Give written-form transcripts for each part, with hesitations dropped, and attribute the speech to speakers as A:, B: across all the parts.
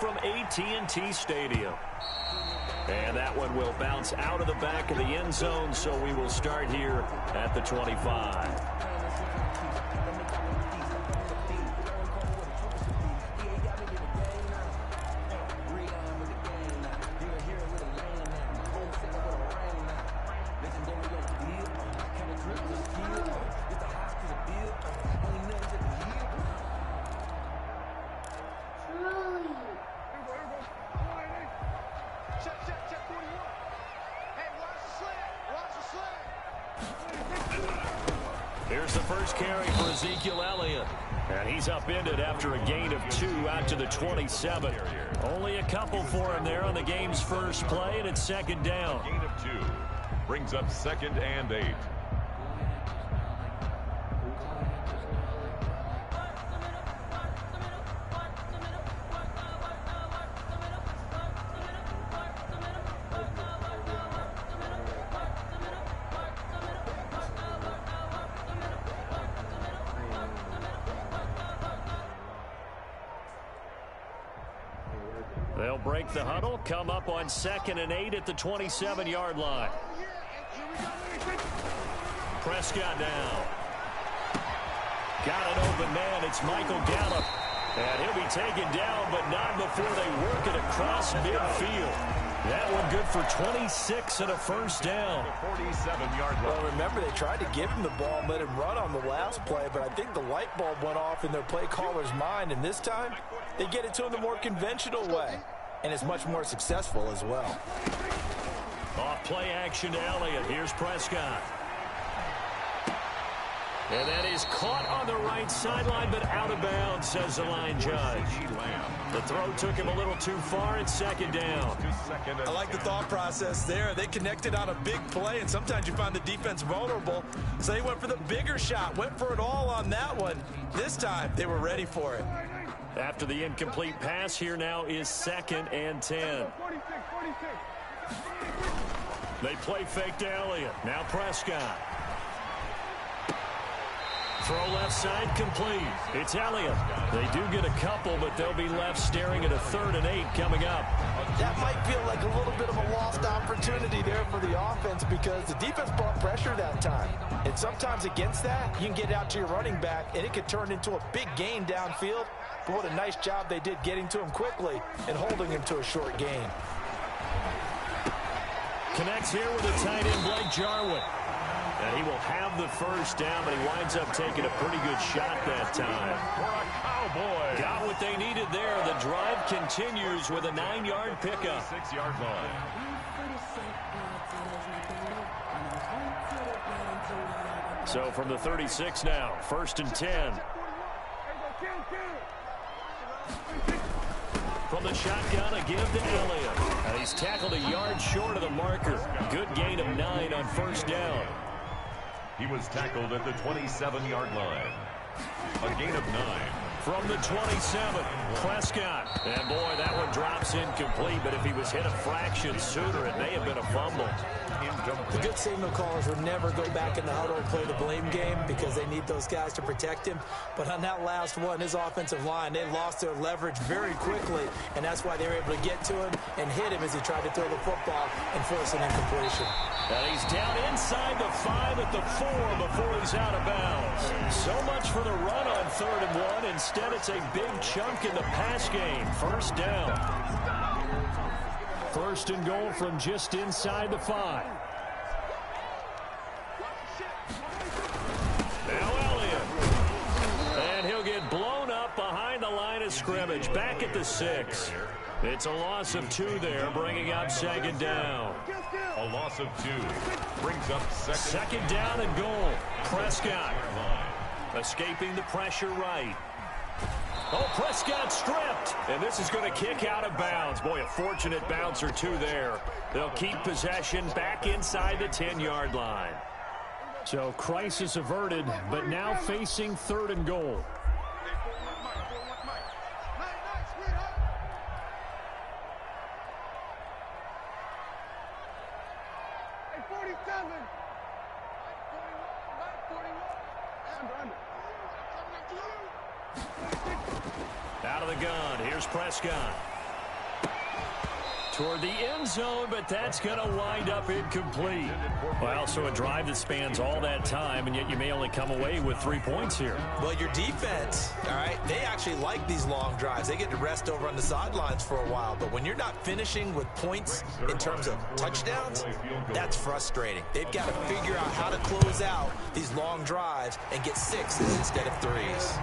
A: from AT&T Stadium. And that one will bounce out of the back of the end zone, so we will start here at the 25. Here's the first carry for Ezekiel Elliott. And he's upended after a gain of 2 out to the 27. Only a couple for him there on the game's first play, and it's second down.
B: Gain of 2 brings up 2nd and 8.
A: They'll break the huddle, come up on 2nd and 8 at the 27-yard line. Prescott now. Got an open man. It's Michael Gallup. And he'll be taken down, but not before they work it across midfield. That one good for 26 and a first down.
B: 47-yard line.
C: Well, remember, they tried to give him the ball and let him run on the last play, but I think the light bulb went off in their play caller's mind, and this time they get it to him the more conventional way, and it's much more successful as well.
A: Off play action to Elliott. Here's Prescott. And that is caught on the right sideline, but out of bounds, says the line judge. The throw took him a little too far. It's second down.
C: I like the thought process there. They connected on a big play, and sometimes you find the defense vulnerable. So they went for the bigger shot, went for it all on that one. This time, they were ready for it.
A: After the incomplete pass, here now is 2nd and 10. They play fake to Elliott. Now Prescott. Throw left side complete. It's Elliott. They do get a couple, but they'll be left staring at a 3rd and 8 coming up.
C: That might feel like a little bit of a lost opportunity there for the offense because the defense brought pressure that time. And sometimes against that, you can get out to your running back, and it could turn into a big gain downfield. But what a nice job they did getting to him quickly and holding him to a short gain.
A: Connects here with a tight end, Blake Jarwin. And he will have the first down, but he winds up taking a pretty good shot that time.
B: For a Cowboy.
A: Got what they needed there. The drive continues with a 9-yard pickup.
B: 6-yard line.
A: So from the 36 now, 1st and 10. From the shotgun, a give to Elliott. And he's tackled a yard short of the marker. Good gain of 9 on 1st down.
B: He was tackled at the 27-yard line. A gain of 9.
A: From the 27, Prescott. And boy, that one drops incomplete, but if he was hit a fraction sooner, it may have been a fumble.
C: The good signal callers would never go back in the huddle and play the blame game because they need those guys to protect him. But on that last one, his offensive line, they lost their leverage very quickly, and that's why they were able to get to him and hit him as he tried to throw the football and force an incompletion.
A: And he's down inside the 5 at the 4 before he's out of bounds. So much for the run on 3rd and 1. Instead, it's a big chunk in the pass game. First down. 1st and goal from just inside the 5. Now Elliott. And he'll get blown up behind the line of scrimmage. Back at the 6. It's a loss of 2 there, bringing up 2nd down.
B: A loss of 2 brings up
A: 2nd down and goal. Prescott escaping the pressure right. Oh, Prescott stripped. And this is going to kick out of bounds. Boy, a fortunate bounce or 2 there. They'll keep possession back inside the 10-yard line. So crisis averted, but now facing 3rd and goal. Out of the gun. Here's Prescott. Toward the end zone, but that's going to wind up incomplete. Well, so a drive that spans all that time, and yet you may only come away with 3 points here.
C: Well, your defense, all right, they actually like these long drives. They get to rest over on the sidelines for a while. But when you're not finishing with points in terms of touchdowns, that's frustrating. They've got to figure out how to close out these long drives and get sixes instead of threes.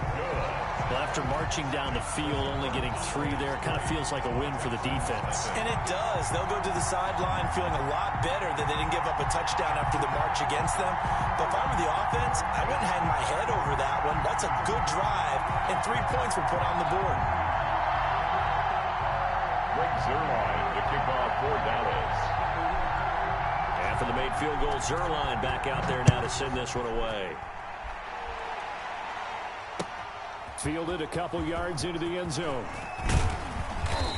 A: Well, after marching down the field, only getting 3 there, it kind of feels like a win for the defense.
C: And it does. They'll go to the sideline feeling a lot better that they didn't give up a touchdown after the march against them. But if I were the offense, I wouldn't hang my head over that one. That's a good drive, and 3 points were put on the board.
B: Greg Zuerlein to kick off for Dallas.
A: After the made field goal, Zuerlein back out there now to send this one away. Fielded a couple yards into the end zone.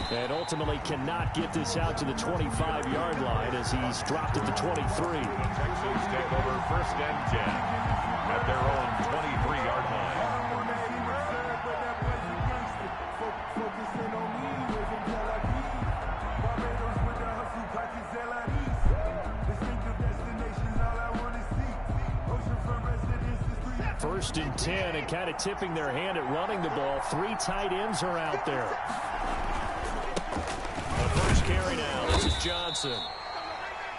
A: And ultimately cannot get this out to the 25-yard line as he's dropped at the 23.
B: Texans take over 1st and 10 at their own 23-yard line.
A: First and 10, and kind of tipping their hand at running the ball. 3 tight ends are out there. The first carry now. This is Johnson.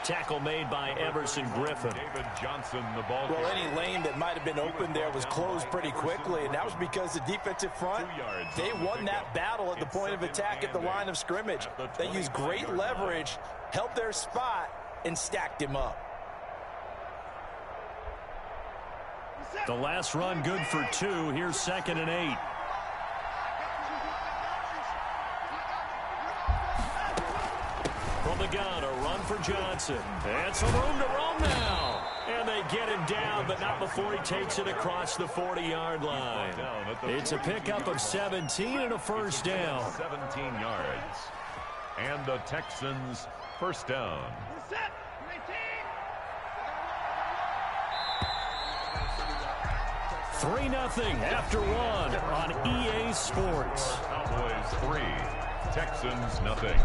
A: Tackle made by Everson Griffin.
B: David Johnson, the ball.
C: Well, any lane that might have been open there was closed pretty quickly, and that was because the defensive front, they won that battle at the point of attack at the line of scrimmage. They used great leverage, held their spot, and stacked him up.
A: The last run good for 2. Here's 2nd and 8. From the gun, a run for Johnson. And some room to roam now. And they get him down, but not before he takes it across the 40-yard line. It's a pickup of 17 and a first down.
B: 17 yards. And the Texans first down.
A: 3-0 after 1 on EA Sports.
B: Cowboys 3, Texans nothing.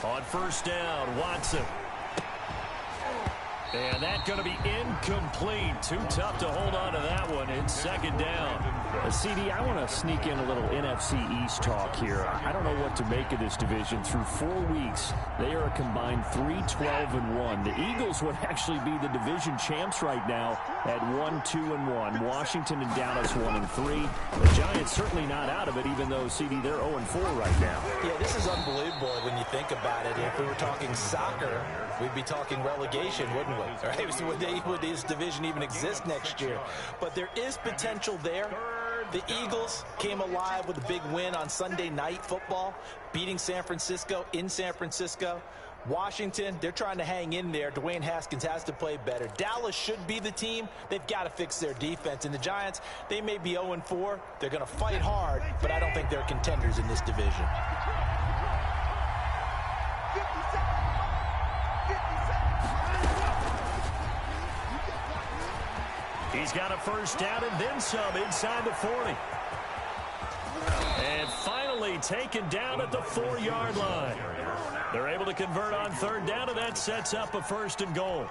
A: On first down, Watson. And that's going to be incomplete. Too tough to hold on to that one. It's 2nd down.
D: CD, I want to sneak in a little NFC East talk here. I don't know what to make of this division. Through 4 weeks, they are a combined 3-12-1. The Eagles would actually be the division champs right now at 1-2-1. Washington and Dallas 1-3. The Giants certainly not out of it, even though, CD, they're 0-4 right now.
C: Yeah, this is unbelievable when you think about it. If we were talking soccer, we'd be talking relegation, wouldn't we? Right? Would this division even exist next year? But there is potential there. The Eagles came alive with a big win on Sunday Night Football, beating San Francisco in San Francisco. Washington, they're trying to hang in there. Dwayne Haskins has to play better. Dallas should be the team. They've got to fix their defense. And the Giants, they may be 0-4. They're going to fight hard, but I don't think they're contenders in this division.
A: He's got a first down and then some inside the 40. And finally taken down at the 4-yard line. They're able to convert on 3rd down, and that sets up a 1st and goal.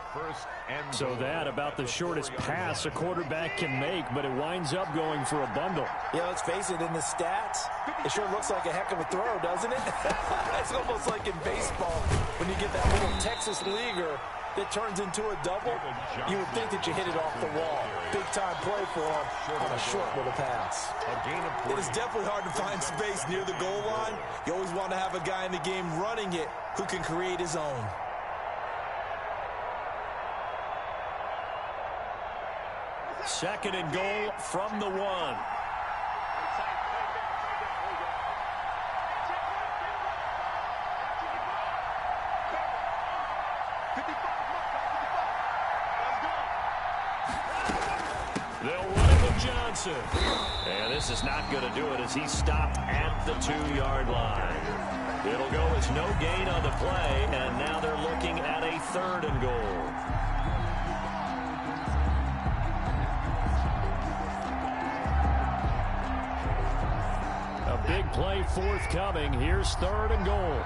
D: So that about the shortest pass a quarterback can make, but it winds up going for a bundle.
C: Yeah, let's face it, in the stats, it sure looks like a heck of a throw, doesn't it? It's almost like in baseball when you get that little Texas leaguer that turns into a double, you would think that you hit it off the wall. Big-time play for him on a short little pass.
E: It is definitely hard to find space near the goal line. You always want to have a guy in the game running it who can create his own.
A: Second and goal from the 1. They'll run it with Johnson. And this is not going to do it as he stopped at the 2-yard line. It'll go as no gain on the play, and now they're looking at a 3rd and goal. A big play forthcoming. Here's 3rd and goal.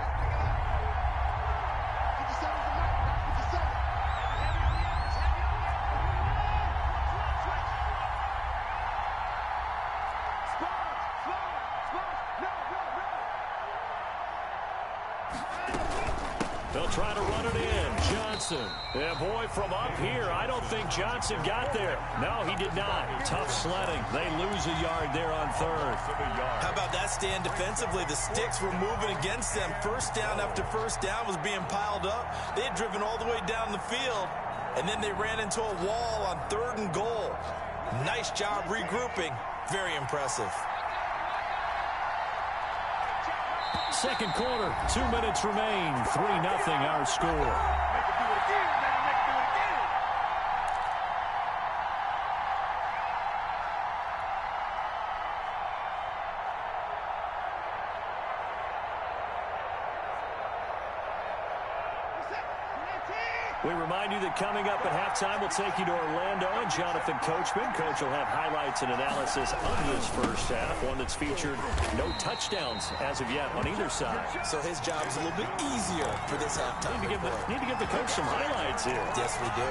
A: They'll try to run it in. Johnson. Yeah, boy, from up here, I don't think Johnson got there. No, he did not. Tough sledding. They lose a yard there on 3rd.
E: How about that stand defensively? The sticks were moving against them. First down after first down was being piled up. They had driven all the way down the field, and then they ran into a wall on 3rd and goal. Nice job regrouping. Very impressive.
A: Second quarter, 2 minutes remain. 3-0 our score. We remind you that coming up at halftime, we'll take you to Orlando and Jonathan Coachman. Coach will have highlights and analysis of this first half, one that's featured no touchdowns as of yet on either side.
E: So his job is a little bit easier for this halftime.
A: Need to give the coach some highlights here.
E: Yes, we do.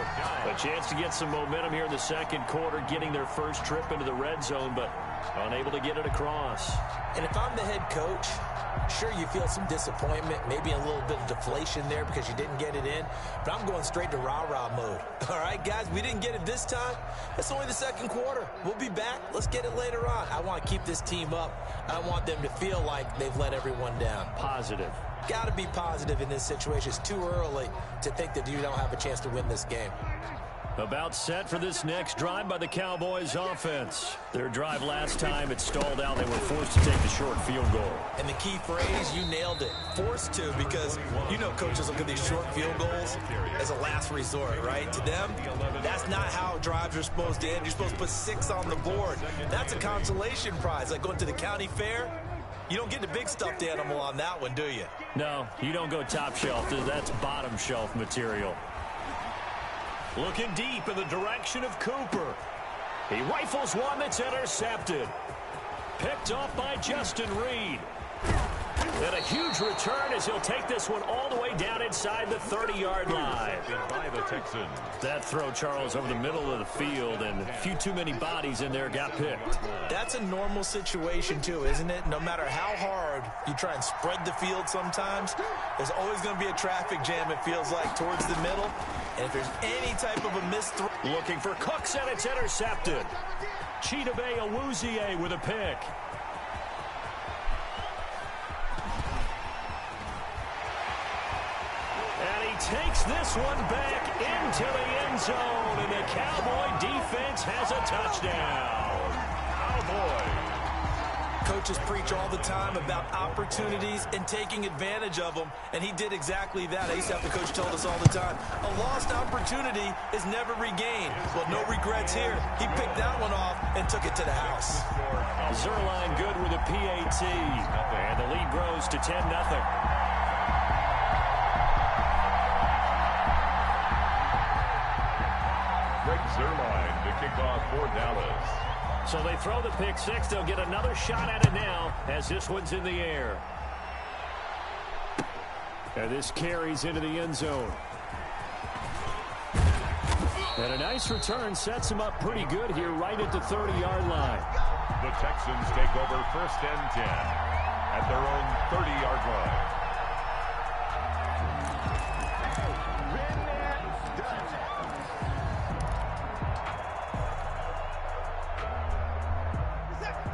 A: A chance to get some momentum here in the second quarter, getting their first trip into the red zone, but unable to get it across.
C: And if I'm the head coach, sure, you feel some disappointment, maybe a little bit of deflation there because you didn't get it in, but I'm going straight to rah-rah mode. All right, guys, we didn't get it this time. It's only the second quarter. We'll be back. Let's get it later on. I want to keep this team up. I want them to feel like they've let everyone down.
A: Positive.
C: Got to be positive in this situation. It's too early to think that you don't have a chance to win this game.
A: About set for this next drive by the Cowboys offense. Their drive last time, it stalled out. They were forced to take the short field goal.
E: And the key phrase, you nailed it. Forced to, because you know coaches look at these short field goals as a last resort, right? To them, that's not how drives are supposed to end. You're supposed to put 6 on the board. That's a consolation prize, like going to the county fair. You don't get the big stuffed animal on that one, do you?
A: No, you don't go top shelf. That's bottom shelf material. Looking deep in the direction of Cooper. He rifles one that's intercepted. Picked off by Justin Reed. And a huge return as he'll take this one all the way down inside the 30-yard line.
B: By the Texans.
A: That throw, Charles, over the middle of the field, and a few too many bodies in there got picked.
E: That's a normal situation, too, isn't it? No matter how hard you try and spread the field sometimes, there's always going to be a traffic jam, it feels like, towards the middle. And if there's any type of a missed throw...
A: Looking for Cooks, and it's intercepted. Chidobe Awuzie with a pick. And he takes this one back into the end zone, and the Cowboy defense has a touchdown. Cowboy.
E: Coaches preach all the time about opportunities and taking advantage of them, and he did exactly that. I used to have the coach told us all the time, a lost opportunity is never regained. Well, no regrets here. He picked that one off and took it to the house.
A: Zerline good with a PAT, and the lead grows to 10-0.
B: Zerline to kick off for Dallas.
A: So they throw the pick six. They'll get another shot at it now as this one's in the air. And this carries into the end zone. And a nice return sets him up pretty good here right at the 30-yard line.
B: The Texans take over 1st and 10 at their own 30-yard line.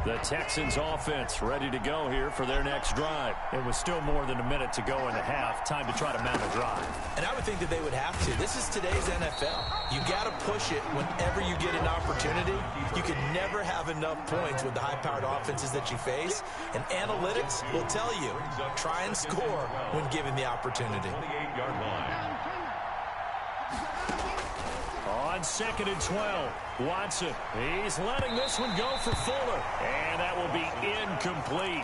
D: The Texans offense ready to go here for their next drive. It was still more than a minute to go in the half. Time to try to mount a drive.
E: And I would think that they would have to. This is today's NFL. You got to push it whenever you get an opportunity. You can never have enough points with the high-powered offenses that you face. And analytics will tell you, try and score when given the opportunity.
B: 28-yard line.
A: On 2nd and 12, Watson. He's letting this one go for Fuller. And that will be incomplete.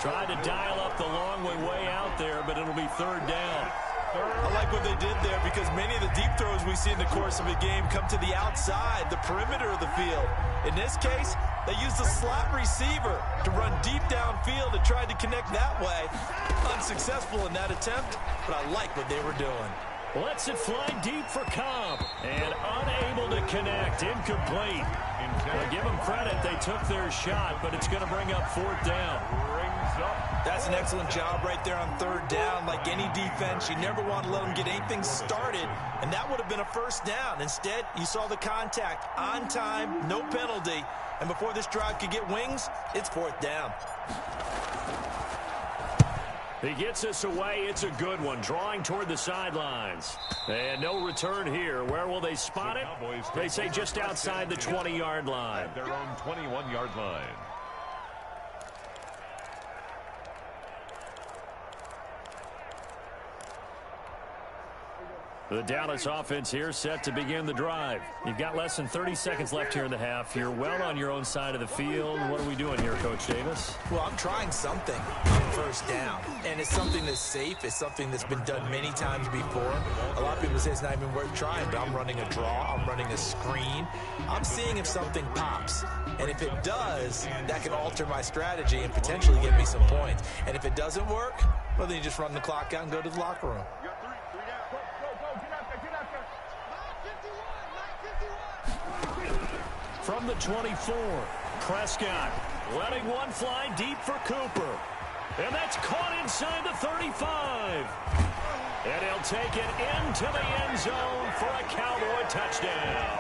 A: Trying to dial up the long way out there, but it'll be 3rd down.
E: I like what they did there because many of the deep throws we see in the course of a game come to the outside, the perimeter of the field. In this case, they used a slot receiver to run deep downfield and tried to connect that way. Unsuccessful in that attempt, but I like what they were doing.
A: Lets it fly deep for Cobb. And unable to connect. Incomplete. Well, give them credit. They took their shot, but it's going to bring up 4th down.
E: That's an excellent job right there on 3rd down. Like any defense, you never want to let them get anything started, and that would have been a 1st down. Instead, you saw the contact on time, no penalty, and before this drive could get wings, it's 4th down.
A: He gets us away. It's a good one. Drawing toward the sidelines. And no return here. Where will they spot it? They say just outside the 20-yard line.
B: Their own 21-yard line.
A: The Dallas offense here set to begin the drive. You've got less than 30 seconds left here in the half. You're well on your own side of the field. What are we doing here, Coach Davis?
E: Well, I'm trying something on 1st down, and it's something that's safe. It's something that's been done many times before. A lot of people say it's not even worth trying, but I'm running a draw. I'm running a screen. I'm seeing if something pops, and if it does, that can alter my strategy and potentially get me some points. And if it doesn't work, well, then you just run the clock out and go to the locker room.
A: From the 24, Prescott letting one fly deep for Cooper. And that's caught inside the 35. And he'll take it into the end zone for a Cowboy touchdown.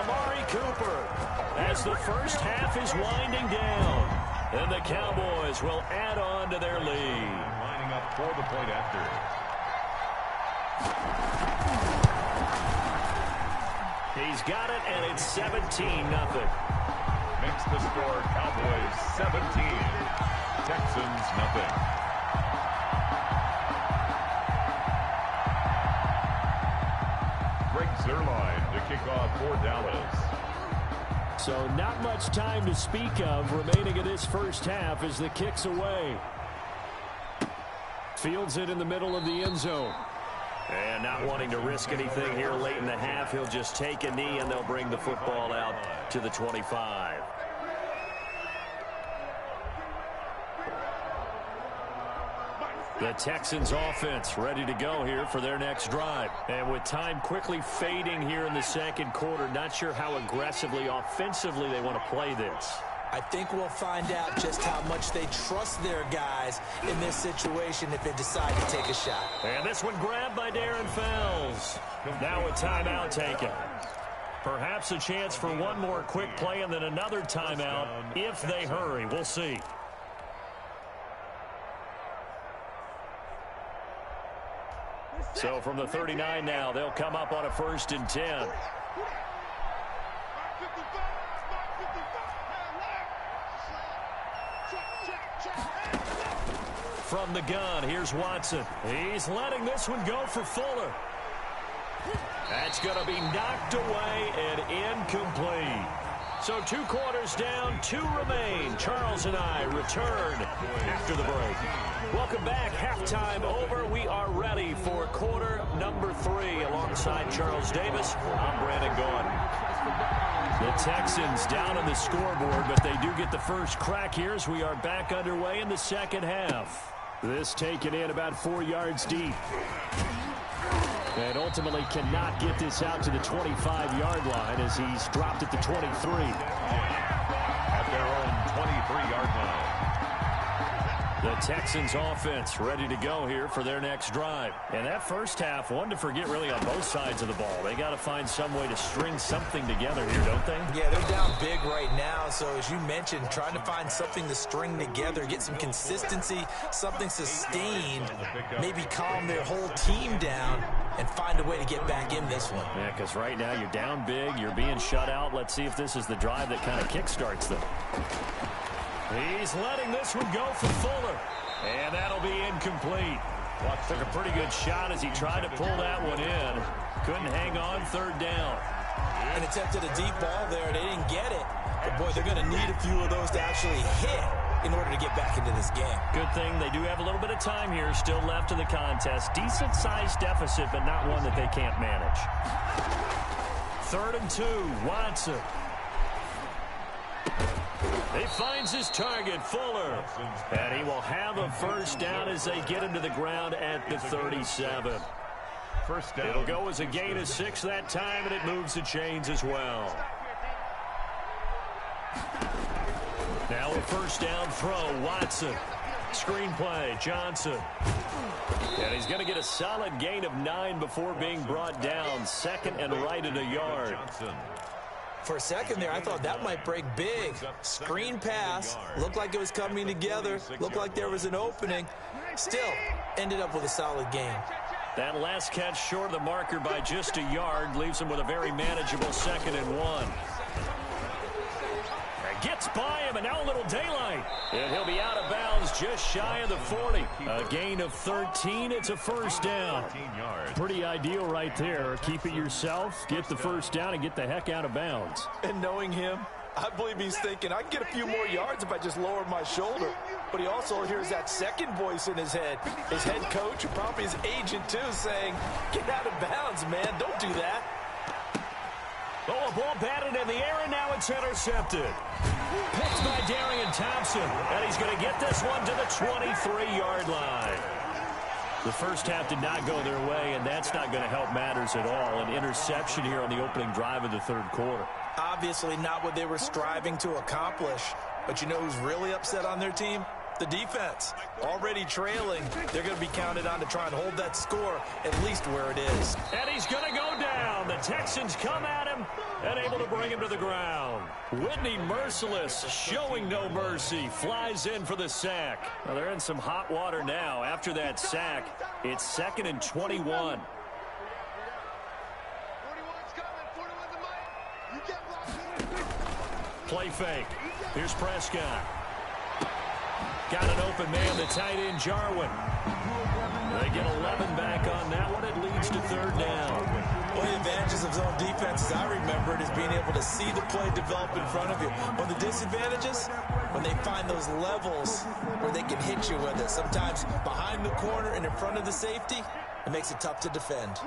A: Amari Cooper as the first half is winding down. And the Cowboys will add on to their lead.
B: Lining up for the point after.
A: He's got it, and it's 17-0.
B: Makes the score Cowboys 17, Texans nothing. Greg Zuerlein to kick off for Dallas.
D: So not much time to speak of remaining in this first half as the kick's away. Fields it in the middle of the end zone.
A: And not wanting to risk anything here late in the half, he'll just take a knee and they'll bring the football out to the 25. The Texans offense ready to go here for their next drive. And with time quickly fading here in the second quarter, not sure how aggressively, offensively they want to play this.
E: I think we'll find out just how much they trust their guys in this situation if they decide to take a shot.
A: And this one grabbed by Darren Fells. Now a timeout taken. Perhaps a chance for one more quick play and then another timeout if they hurry. We'll see. So from the 39 now, they'll come up on a 1st and 10. From the gun, here's Watson. He's letting this one go for Fuller. That's going to be knocked away and incomplete. So 2 quarters down, 2 remain. Charles and I return after the break. Welcome back. Halftime over. We are ready for quarter number 3. Alongside Charles Davis, I'm Brandon Gordon. The Texans down on the scoreboard, but they do get the first crack here as we are back underway in the second half.
D: This taken in about 4 yards deep. And ultimately cannot get this out to the 25-yard line as he's dropped at the 23.
B: At their own 23-yard line.
A: The Texans offense ready to go here for their next drive.
D: And that first half, one to forget really on both sides of the ball. They got to find some way to string something together here, don't they?
E: Yeah, they're down big right now. So as you mentioned, trying to find something to string together, get some consistency, something sustained, maybe calm their whole team down and find a way to get back in this one.
D: Yeah, because right now you're down big, you're being shut out. Let's see if this is the drive that kind of kickstarts them.
A: He's letting this one go for Fuller. And that'll be incomplete. Took a pretty good shot as he tried to pull that one in. Couldn't hang on third down.
E: And attempted a deep ball there. They didn't get it. But, boy, they're going to need a few of those to actually hit in order to get back into this game.
D: Good thing they do have a little bit of time here still left in the contest. Decent-sized deficit, but not one that they can't manage.
A: 3rd and 2, Watson. He finds his target, Fuller. And he will have a first down as they get him to the ground at the 37.
B: First down.
A: It'll go as a gain of 6 that time, and it moves the chains as well. Now a first down throw, Watson. Screen play, Johnson. And he's going to get a solid gain of 9 before being brought down. 2nd and right at a yard.
E: For a second there, I thought that might break big. Screen pass. Looked like it was coming together. Looked like there was an opening. Still, ended up with a solid gain.
A: That last catch short of the marker by just a yard leaves him with a very manageable 2nd and 1. Gets by him, and now a little daylight. And he'll be out of bounds just shy of the 40. A gain of 13. It's a first down.
D: Pretty ideal right there. Keep it yourself, get the first down, and get the heck out of bounds.
C: And knowing him, I believe he's thinking, I can get a few more yards if I just lower my shoulder. But he also hears that second voice in his head. His head coach, and probably his agent too, saying, get out of bounds, man. Don't do that.
A: Oh, a ball batted in the air, and now it's intercepted. Picked by Darian Thompson, and he's going to get this one to the 23-yard line.
D: The first half did not go their way, and that's not going to help matters at all. An interception here on the opening drive of the third quarter.
E: Obviously not what they were striving to accomplish. But you know who's really upset on their team? The defense. Already trailing. They're going to be counted on to try and hold that score at least where it is.
A: And he's going to go down. The Texans come at him and able to bring him to the ground. Whitney Merciless, showing no mercy, flies in for the sack.
D: Well, they're in some hot water now. After that sack, it's 2nd and 21.
A: Play fake. Here's Prescott. Got an open man, the tight end, Jarwin. They get 11 back on that one. It leads to 3rd down.
E: One of the advantages of zone defense, as I remember it, is being able to see the play develop in front of you. One of the disadvantages, when they find those levels where they can hit you with it. Sometimes behind the corner and in front of the safety, it makes it tough to defend.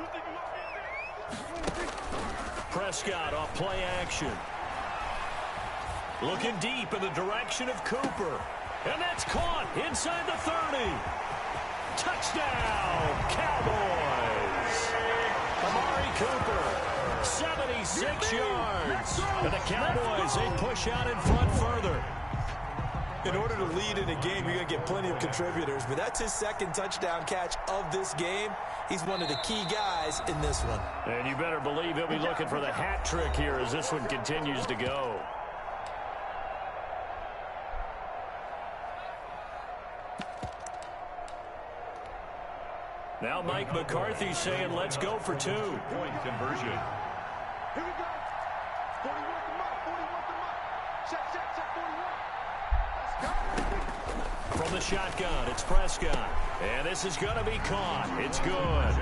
A: Prescott off play action. Looking deep in the direction of Cooper. And that's caught inside the 30. Touchdown, Cowboys. Amari Cooper, 76 yards. And the Cowboys, they push out in front further.
E: In order to lead in a game, you're going to get plenty of contributors. But that's his 2nd touchdown catch of this game. He's one of the key guys in this one.
D: And you better believe he'll be looking for the hat trick here as this one continues to go.
A: Now Mike McCarthy saying, let's go for 2.
B: Point conversion.
F: Here we go. 41 to Mike. 41 to Mike. Check, 41. Let's go.
A: From the shotgun, it's Prescott. And this is going to be caught. It's good.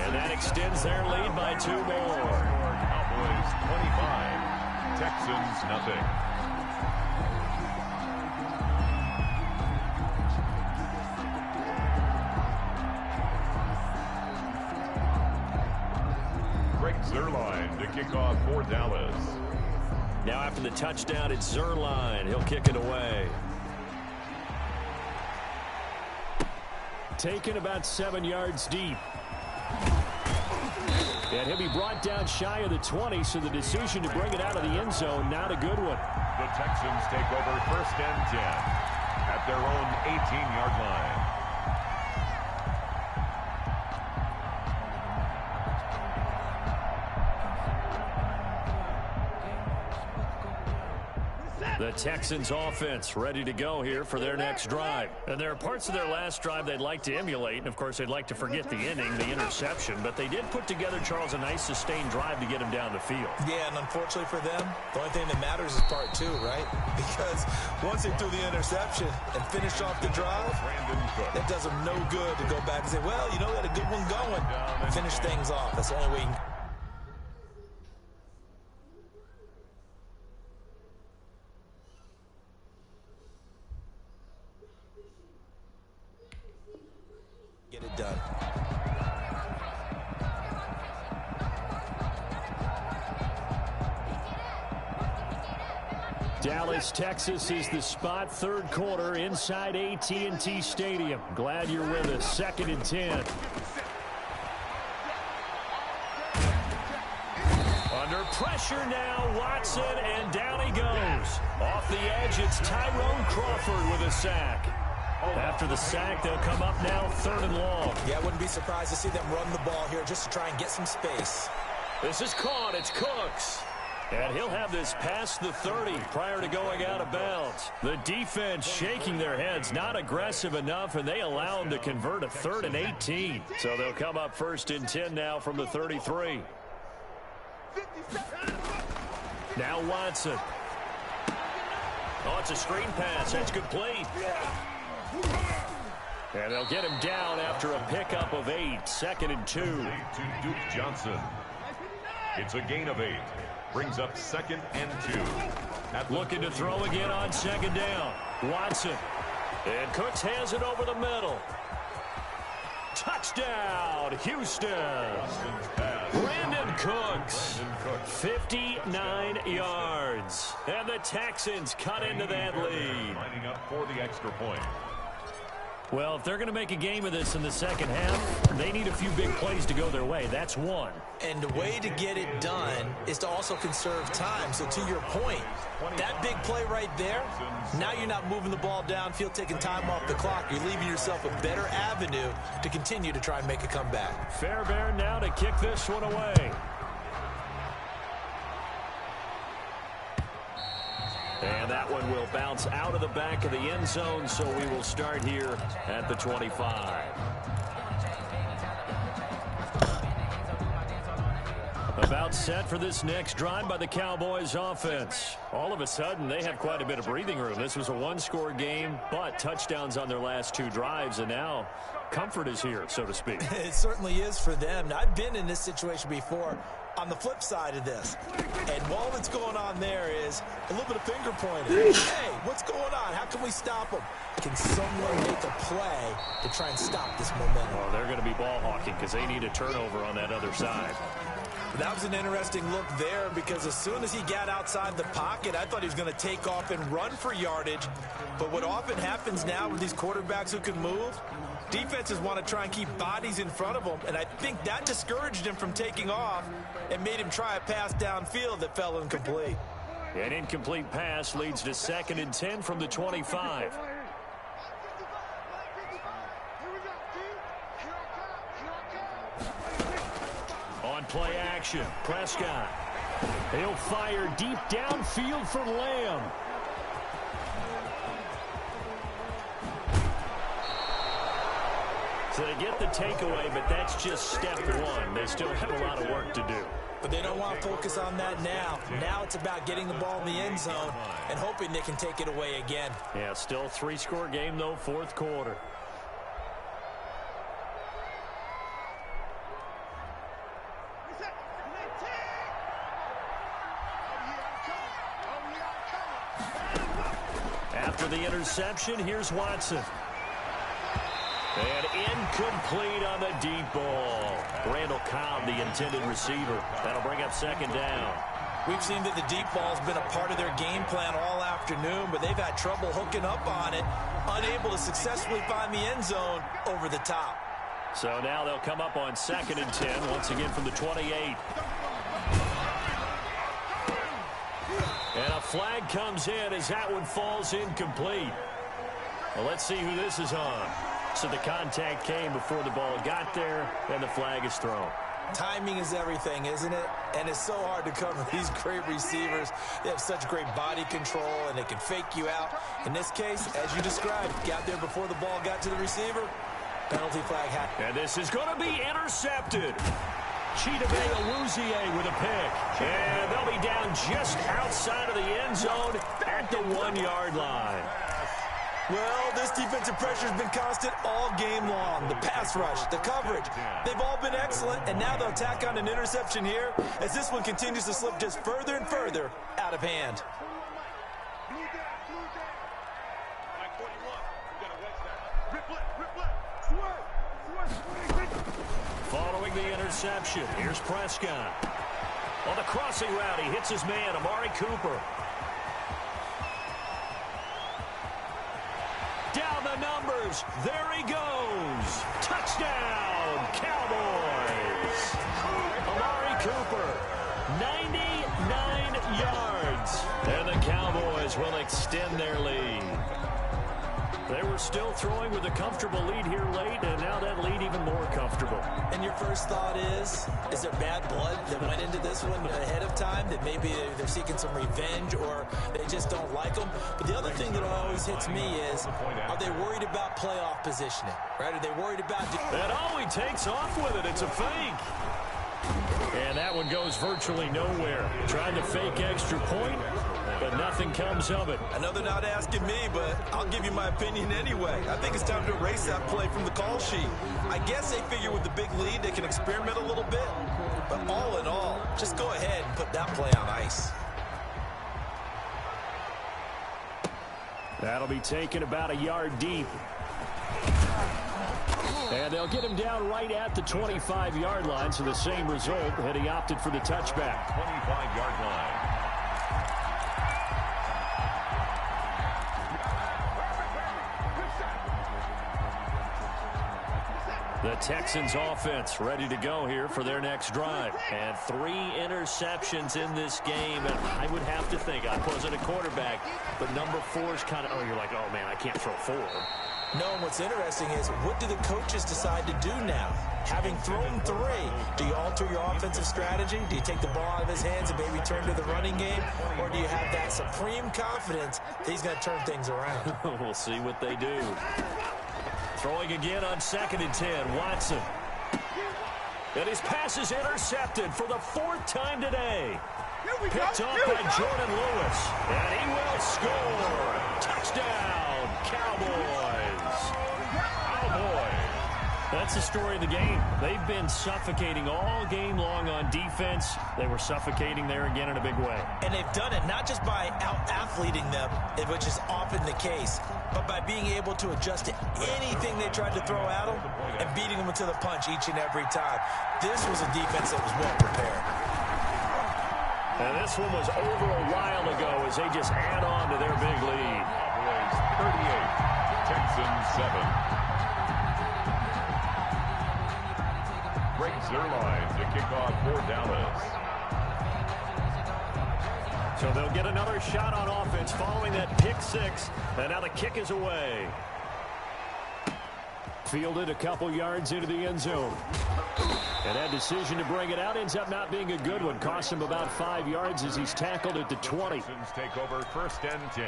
A: And that extends their lead by 2 more.
B: Cowboys 25. Texans nothing. Zerline to kick off for Dallas.
A: Now after the touchdown, it's Zerline. He'll kick it away.
D: Taken about 7 yards deep. And he'll be brought down shy of the 20, so the decision to bring it out of the end zone, not a good one.
B: The Texans take over 1st and 10. at their own 18-yard line.
A: The Texans offense ready to go here for their next drive. And there are parts of their last drive they'd like to emulate, and of course they'd like to forget the inning, the interception, but they did put together, Charles, a nice sustained drive to get him down the field.
E: Yeah, and unfortunately for them, the only thing that matters is part two, right? Because once they threw the interception and finished off the drive, that does them no good to go back and say, well, you know, we had a good one going. Finish things off. That's the only way you can. Get it done.
D: Dallas, Texas is the spot. Third quarter inside AT&T Stadium. Glad you're with us. 2nd and 10.
A: Under pressure now, Watson, and down he goes. Off the edge, it's Tyrone Crawford with a sack. After the sack, they'll come up now 3rd and long.
E: Yeah, I wouldn't be surprised to see them run the ball here just to try and get some space.
A: This is caught. It's Cooks. And he'll have this past the 30 prior to going out of bounds. The defense shaking their heads, not aggressive enough, and they allow him to convert a 3rd and 18. So they'll come up 1st and 10 now from the 33. Now Watson. Oh, it's a screen pass. That's complete. And they'll get him down after a pickup of 8. 2nd and 2.
B: To Duke Johnson. It's a gain of 8. Brings up 2nd and 2.
A: Looking to throw again on 2nd down. Watson. And Cooks has it over the middle. Touchdown, Houston. Brandon Cooks. 59 yards. And the Texans cut into that lead.
B: Lining up for the extra point.
D: Well, if they're going to make a game of this in the second half, they need a few big plays to go their way. That's one.
E: And the way to get it done is to also conserve time. So to your point, that big play right there, now you're not moving the ball downfield, taking time off the clock. You're leaving yourself a better avenue to continue to try and make a comeback.
A: Fairbairn now to kick this one away. And that one will bounce out of the back of the end zone, so we will start here at the 25. About set for this next drive by the Cowboys offense. All of a sudden, they have quite a bit of breathing room. This was a one-score game, but touchdowns on their last 2 drives, and now comfort is here, so to speak.
E: It certainly is for them. Now, I've been in this situation before. On the flip side of this, and all that's going on there is a little bit of finger pointing. Hey, what's going on? How can we stop them? Can someone make a play to try and stop this momentum?
A: Well, they're going to be ball hawking because they need a turnover on that other side.
E: That was an interesting look there because as soon as he got outside the pocket, I thought he was going to take off and run for yardage. But what often happens now with these quarterbacks who can move, defenses want to try and keep bodies in front of them, and I think that discouraged him from taking off and made him try a pass downfield that fell incomplete.
A: An incomplete pass leads to 2nd and 10 from the 25. On play action, Prescott. He'll fire deep downfield for Lamb. So they get the takeaway, but that's just step one. They still have a lot of work to do.
E: But they don't want to focus on that now. Now it's about getting the ball in the end zone and hoping they can take it away again.
A: Yeah, still 3-score game, though, 4th quarter. After the interception, here's Watson. And incomplete on the deep ball. Randall Cobb, the intended receiver. That'll bring up 2nd down.
E: We've seen that the deep ball has been a part of their game plan all afternoon, but they've had trouble hooking up on it, unable to successfully find the end zone over the top.
A: So now they'll come up on 2nd and 10, once again from the 28. And a flag comes in as that one falls incomplete.
D: Well, let's see who this is on. So the contact came before the ball got there, and the flag is thrown.
C: Timing is everything, isn't it? And it's so hard to cover these great receivers. They have such great body control, and they can fake you out. In this case, as you described, got there before the ball got to the receiver. Penalty flag happened.
A: And this is going to be intercepted. Chidobe Awuzie with a pick. And they'll be down just outside of the end zone at the 1-yard line.
C: Well, this defensive pressure has been constant all game long. The pass rush, the coverage, they've all been excellent, and now they'll tack on an interception here as this one continues to slip just further and further out of hand.
A: Following the interception, here's Prescott. On the crossing route, he hits his man, Amari Cooper. Down the numbers. There he goes. Touchdown, Cowboys. Amari Cooper, 99 yards. And the Cowboys will extend their lead. They were still throwing with a comfortable lead here late, and now that lead even more comfortable.
C: And your first thought is there bad blood that went into this one ahead of time, that maybe they're seeking some revenge or they just don't like them? But the other thing that always hits me is, are they worried about playoff positioning, right? Are they worried about...
A: And all he takes off with it, it's a fake. And that one goes virtually nowhere. Trying to fake extra point, but nothing comes of it.
C: I know they're not asking me, but I'll give you my opinion anyway. I think it's time to erase that play from the call sheet. I guess they figure with the big lead they can experiment a little bit. But all in all, just go ahead and put that play on ice.
D: That'll be taken about a yard deep. And they'll get him down right at the 25-yard line, so the same result, and he opted for the touchback.
B: 25-yard line.
A: The Texans offense ready to go here for their next drive. And 3 interceptions in this game. And I would have to think, I wasn't a quarterback, but number 4 is kind of, oh, you're like, oh, man, I can't throw 4.
C: No, and what's interesting is, what do the coaches decide to do now? Having thrown 3, do you alter your offensive strategy? Do you take the ball out of his hands and maybe turn to the running game? Or do you have that supreme confidence that he's going to turn things around?
A: We'll see what they do. Throwing again on 2nd and 10, Watson. And his pass is intercepted for the 4th time today. Picked off by Jordan Lewis. And he will score. Touchdown, Cowboys. Oh, boy. That's the story of the game. They've been suffocating all game long on defense. They were suffocating there again in a big way.
C: And they've done it not just by out-athleting them, which is often the case, but by being able to adjust to anything they tried to throw at them and beating them to the punch each and every time. This was a defense that was well prepared.
A: And this one was over a while ago as they just add on to their big lead.
B: Cowboys 38, Texans 7. Greg Zuerlein to kick off for Dallas.
A: So they'll get another shot on offense following that pick 6. And now the kick is away.
D: Fielded a couple yards into the end zone. And that decision to bring it out ends up not being a good one. Costs him about 5 yards as he's tackled at the 20.
B: Texans take over 1st and 10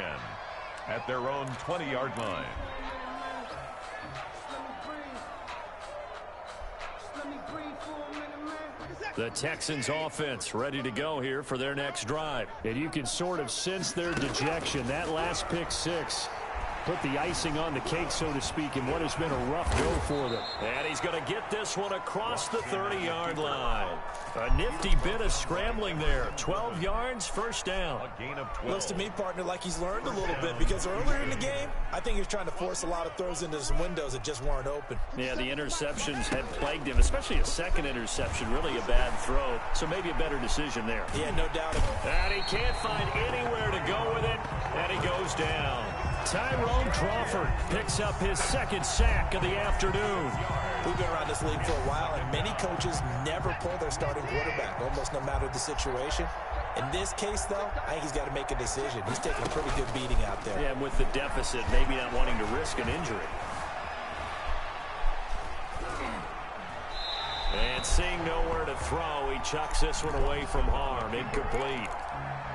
B: at their own 20-yard line.
A: The Texans offense ready to go here for their next drive.
D: And you can sort of sense their dejection. That last pick 6 put the icing on the cake, so to speak, in what has been a rough go for them.
A: And he's going to get this one across the 30-yard line. A nifty bit of scrambling there. 12 yards, 1st down.
B: A gain of 12.
C: Looks to me, partner, like he's learned a little bit, because earlier in the game, I think he was trying to force a lot of throws into some windows that just weren't open.
A: Yeah, the interceptions had plagued him, especially a 2nd interception, really a bad throw. So maybe a better decision there.
C: Yeah, no doubt.
A: And he can't find anywhere to go with it, and he goes down. Tyrone Crawford picks up his 2nd sack of the afternoon.
C: We've been around this league for a while, and many coaches never pull their starting quarterback, almost no matter the situation. In this case, though, I think he's got to make a decision. He's taking a pretty good beating out there.
D: Yeah, and with the deficit, maybe not wanting to risk an injury.
A: And seeing nowhere to throw, he chucks this one away from harm. Incomplete.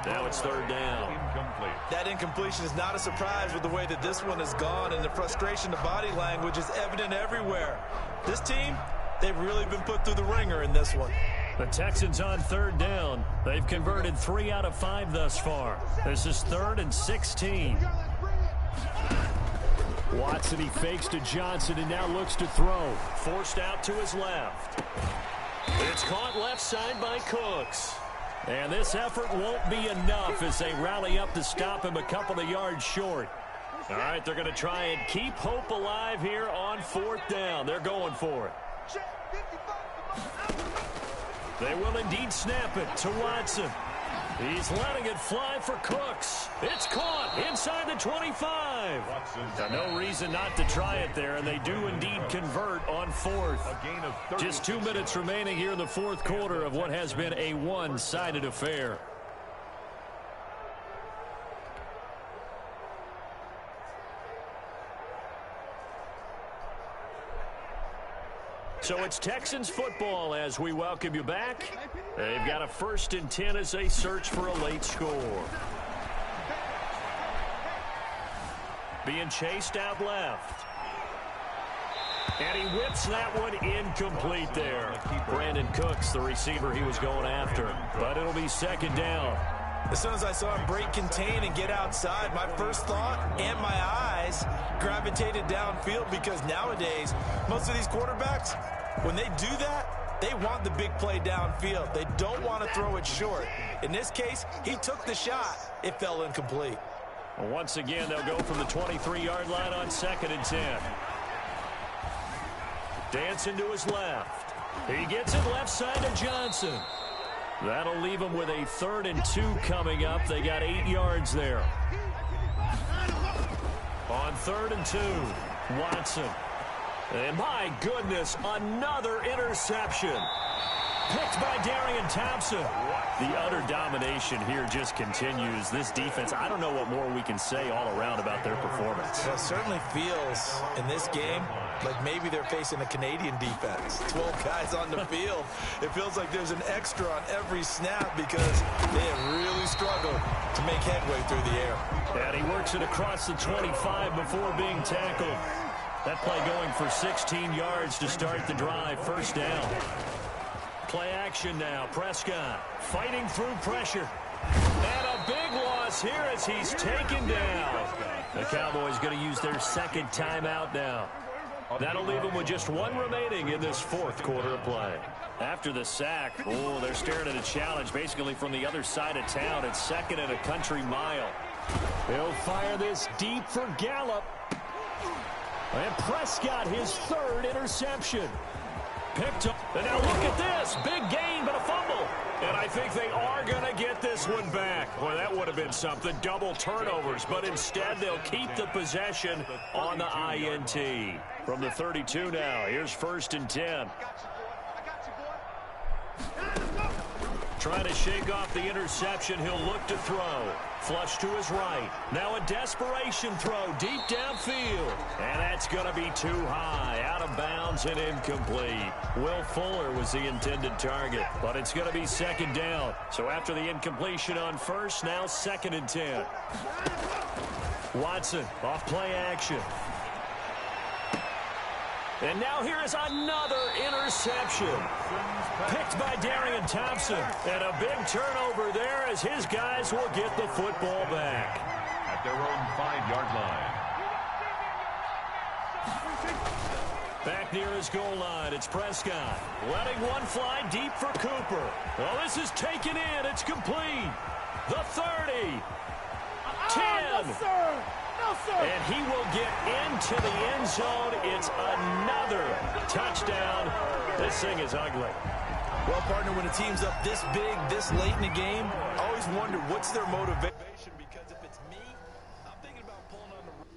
A: Now it's third down.
B: Incomplete.
E: That incompletion is not a surprise with the way that this one has gone, and the frustration, the body language is evident everywhere. This team, they've really been put through the ringer in this one.
A: The Texans on third down. They've converted 3 out of 5 thus far. This is 3rd and 16.
D: Watson, he fakes to Johnson and now looks to throw.
A: Forced out to his left. It's caught left side by Cooks. And this effort won't be enough as they rally up to stop him a couple of yards short. All right, they're going to try and keep hope alive here on 4th down. They're going for it. They will indeed snap it to Watson. He's letting it fly for Cooks. It's caught inside the 25. Now, no reason not to try it there, and they do indeed convert on 4th. Just 2 minutes remaining here in the 4th quarter of what has been a one-sided affair. So it's Texans football as we welcome you back. They've got a 1st and 10 as they search for a late score. Being chased out left. And he whips that one incomplete there. Brandon Cooks, the receiver he was going after. But it'll be 2nd down.
E: As soon as I saw him break contain and get outside, my first thought and my eyes gravitated downfield, because nowadays, most of these quarterbacks, when they do that, they want the big play downfield. They don't want to throw it short. In this case, he took the shot. It fell incomplete.
A: Once again, they'll go from the 23-yard line on 2nd and 10. Dancing to his left. He gets it left side to Johnson. That'll leave them with a 3rd and 2 coming up. They got 8 yards there. On 3rd and 2, Watson. And my goodness, another interception. Picked by Darian Thompson. The utter domination here just continues. This defense, I don't know what more we can say all around about their performance.
E: Well, it certainly feels in this game like maybe they're facing a Canadian defense. 12 guys on the field. It feels like there's an extra on every snap because they have really struggled to make headway through the air.
A: And he works it across the 25 before being tackled. That play going for 16 yards to start the drive. 1st down. Play action now. Prescott fighting through pressure. And a big loss here as he's taken down. The Cowboys going to use their 2nd timeout now. That'll leave them with just 1 remaining in this 4th quarter of play. After the sack, they're staring at a challenge basically from the other side of town. It's 2nd and a country mile. He'll fire this deep for Gallup. And Prescott, his 3rd interception. Picked up. And now look at this. Big gain, but a fumble. And I think they are going to get this one back. Boy, that would have been something. Double turnovers. But instead, they'll keep the possession on the INT. From the 32 now, here's 1st and 10. Trying to shake off the interception. He'll look to throw. Flush to his right. Now a desperation throw deep downfield. And that's going to be too high. Out of bounds and incomplete. Will Fuller was the intended target. But it's going to be 2nd down. So after the incompletion on 1st, now 2nd and 10. Watson off play action. And now here is another interception. Picked by Darian Thompson. And a big turnover there as his guys will get the football back.
B: At their own 5-yard line.
A: Back near his goal line, it's Prescott. Letting one fly deep for Cooper. Well, this is taken in. It's complete. The 30. 10.
F: No, sir. No, sir.
A: And he will get into the end zone. It's another touchdown. This thing is ugly.
E: Well, partner, when a team's up this big, this late in the game, I always wonder what's their motivation.